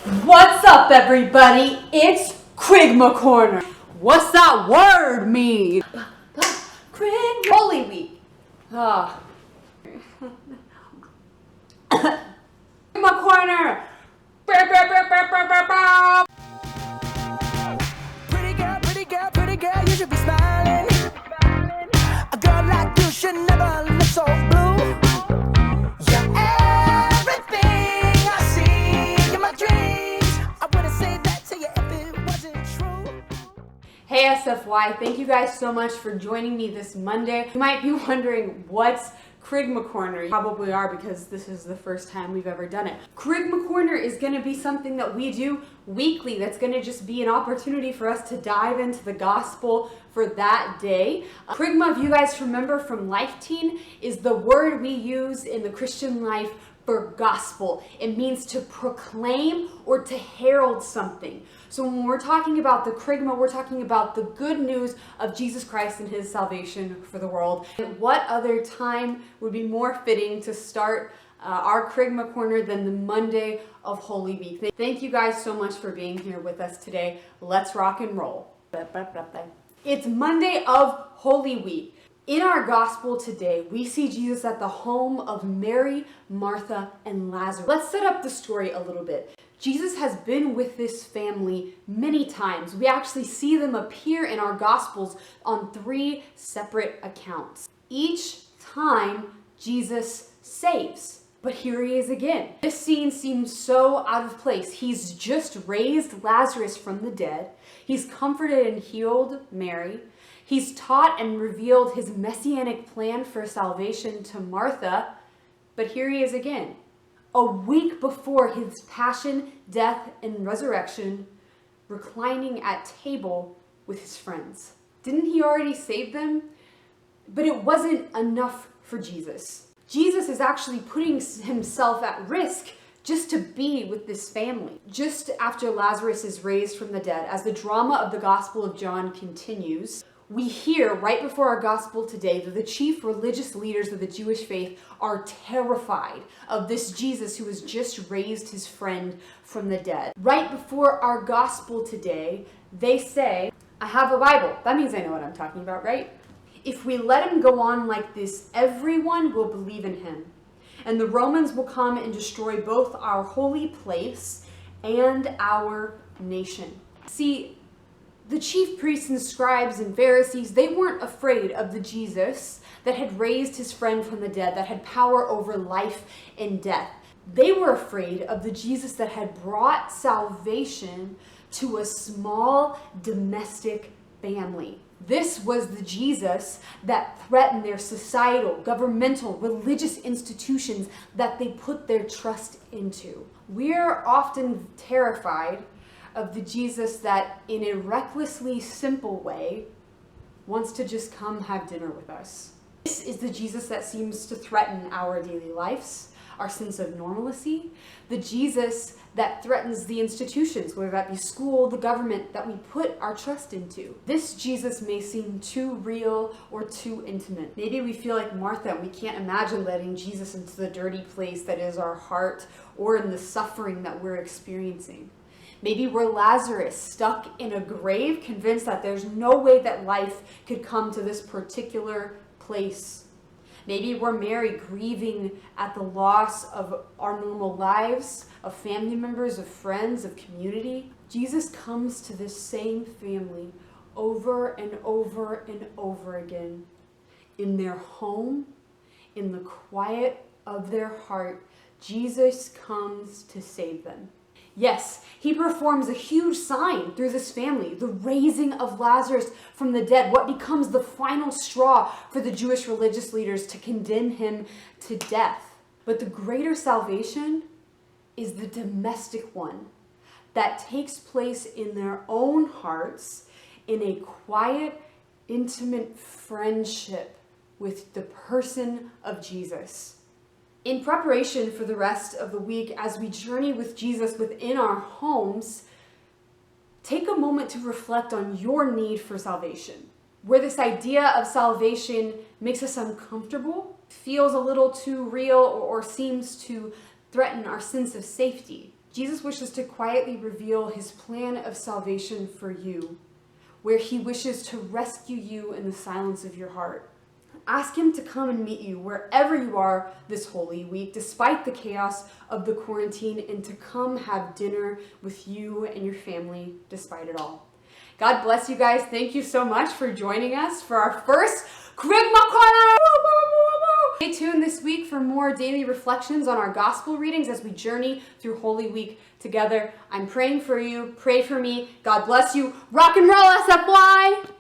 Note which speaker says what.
Speaker 1: What's up, everybody? It's Kerygma Korner. What's that word mean? Kerygma Holy Week. Kerygma Korner.
Speaker 2: Pretty girl, you should be smiling. A girl like you should never look so blue. You're everything I see in my dreams. I wouldn't say that to you if it wasn't true.
Speaker 1: Hey SFY, thank you guys so much for joining me this Monday. You might be wondering what's Kerygma Korner. You probably are, because this is the first time we've ever done it. Kerygma Korner is going to be something that we do weekly. That's going to just be an opportunity for us to dive into the gospel for that day. Kerygma, if you guys remember from Life Teen, is the word we use in the Christian life for gospel. It means to proclaim or to herald something. So when we're talking about the Kerygma, we're talking about the good news of Jesus Christ and his salvation for the world. And what other time would be more fitting to start our Kerygma Korner than the Monday of Holy Week? Thank you guys so much for being here with us today. Let's rock and roll. It's Monday of Holy Week. In our gospel today, we see Jesus at the home of Mary, Martha, and Lazarus. Let's set up the story a little bit. Jesus has been with this family many times. We actually see them appear in our gospels on 3 separate accounts. Each time, Jesus saves. But here he is again. This scene seems so out of place. He's just raised Lazarus from the dead. He's comforted and healed Mary. He's taught and revealed his messianic plan for salvation to Martha, but here he is again. A week before his passion, death, and resurrection, reclining at table with his friends. Didn't he already save them? But it wasn't enough for Jesus. Jesus is actually putting himself at risk just to be with this family. Just after Lazarus is raised from the dead, as the drama of the Gospel of John continues, we hear right before our gospel today that the chief religious leaders of the Jewish faith are terrified of this Jesus who has just raised his friend from the dead. Right before our gospel today, they say, I have a Bible. That means I know what I'm talking about, right? If we let him go on like this, everyone will believe in him. And the Romans will come and destroy both our holy place and our nation. See, the chief priests and scribes and Pharisees, they weren't afraid of the Jesus that had raised his friend from the dead, that had power over life and death. They were afraid of the Jesus that had brought salvation to a small domestic family. This was the Jesus that threatened their societal, governmental, religious institutions that they put their trust into. We're often terrified of the Jesus that, in a recklessly simple way, wants to just come have dinner with us. This is the Jesus that seems to threaten our daily lives, our sense of normalcy, the Jesus that threatens the institutions, whether that be school, the government, that we put our trust into. This Jesus may seem too real or too intimate. Maybe we feel like Martha and we can't imagine letting Jesus into the dirty place that is our heart, or in the suffering that we're experiencing. Maybe we're Lazarus, stuck in a grave, convinced that there's no way that life could come to this particular place. Maybe we're Mary, grieving at the loss of our normal lives, of family members, of friends, of community. Jesus comes to this same family over and over and over again. In their home, in the quiet of their heart, Jesus comes to save them. Yes, he performs a huge sign through this family, the raising of Lazarus from the dead, what becomes the final straw for the Jewish religious leaders to condemn him to death. But the greater salvation is the domestic one that takes place in their own hearts, in a quiet, intimate friendship with the person of Jesus. In preparation for the rest of the week, as we journey with Jesus within our homes, take a moment to reflect on your need for salvation. Where this idea of salvation makes us uncomfortable, feels a little too real, or seems to threaten our sense of safety. Jesus wishes to quietly reveal his plan of salvation for you, where he wishes to rescue you in the silence of your heart. Ask him to come and meet you wherever you are this Holy Week, despite the chaos of the quarantine, and to come have dinner with you and your family despite it all. God bless you guys. Thank you so much for joining us for our first Kerygma Korner! Stay tuned this week for more daily reflections on our gospel readings as we journey through Holy Week together. I'm praying for you. Pray for me. God bless you. Rock and roll, SFY!